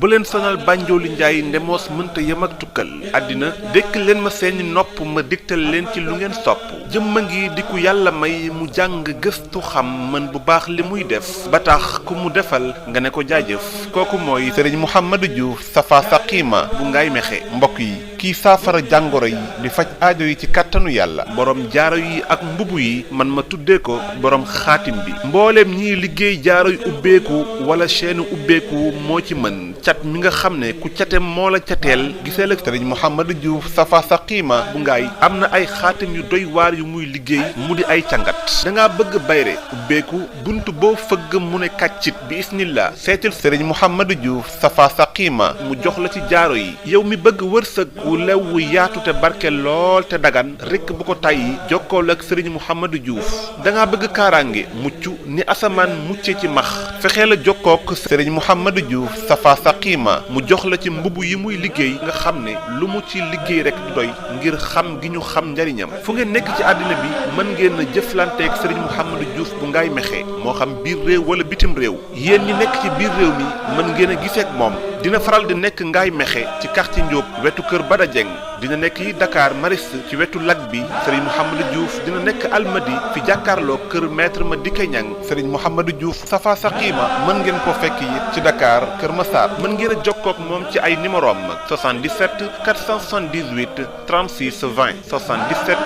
bu leen sonal Banjooli Njaay ndemoos mënta yem ak tukkal àddina dékk leen ma seeni nopp ma digtal leen ci lu ngeen sopp jëmma ngi di ku yàlla may mu jàng gëstu xam mën bu baax li muy def ba tax ku mu defal nga ne ko jaajëf kooku mooy sëriñ Mouhamadou Diouf Safa Saqiima bu Ngaay Mexe mbokk yi kii saafara jàngoro yi di faj aajo yi ci kàttanu yàlla borom jaaro yi ak mbubu yi man ma tuddee ko borom xaatim bi mbooleem ñiy liggéey jaaro yu ubbeeku wala chaîne ubbeeku moo ci mën cat mi nga xam ne ku catem moo la cateel giseel ak sëriñ Mouhamadou Diouf Safa Saqiima bu Ngaay am na ay xaatim yu doy waar yu muy liggéey mu di ay càngat dangaa bëgg bayre ubbeeku bunt boo fëgg mu ne kàccit bi isnillah seetil sëriñ Mouhamadou Diouf Safa Saqiima mu jox la ci jaaro yi yow mi bëgg wërsëg wu lew wu yaatu te barke lool te dagan rekk bu ko tàyyi jokkool ak sëriñ Mouhamadou Diouf dangaa bëgg kaaraange mucc ni asamaan mucce ci max fexee la jokkook sëriñ Mouhamadou Diouf Safa Saqiima mu jox la ci mbubb yi muy liggéey nga xam ne lu mu ci liggéey rek du doy ngir xam gi ñu xam njariñam fu ngeen nekk ci àddina bi mën ngeen a jëflanteeg sëriñ Mouhamadou Diouf bu Ngaay Mexe moo xam biir réew wala bitim réew yéen ñi nekk ci biir réew mi mën ngeen a gisee ak moom dina faral di nekk Ngaay Mexe ci quartier Ndiop wetu kër Bada Dieng dina nekk yi Dakar Mariste ci wetu lag bi sëriñ Mouhamadou Diouf dina nekk Almadi fi jàkkaarloo kër maître Madické Niang sëriñ Mouhamadou Diouf Safa Saqiima mën ngeen ko fekk it ci Dakar Kër Massar mën ngeen a jokkoo ak moom ci ay numéro am 77 478 36 20 77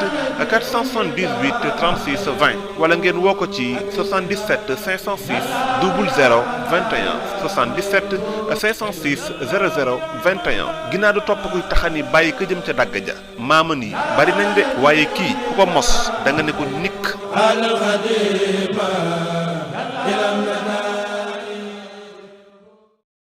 478 36 20 wala ngeen woo ko ci 77 506 00 21 77 506 00 21 ginnaaw du topp kuy taxani bàyyi ko jëm ca dàgg ja maama ni bari nañ de waaye kii ku ko mos da nga ne ko nikk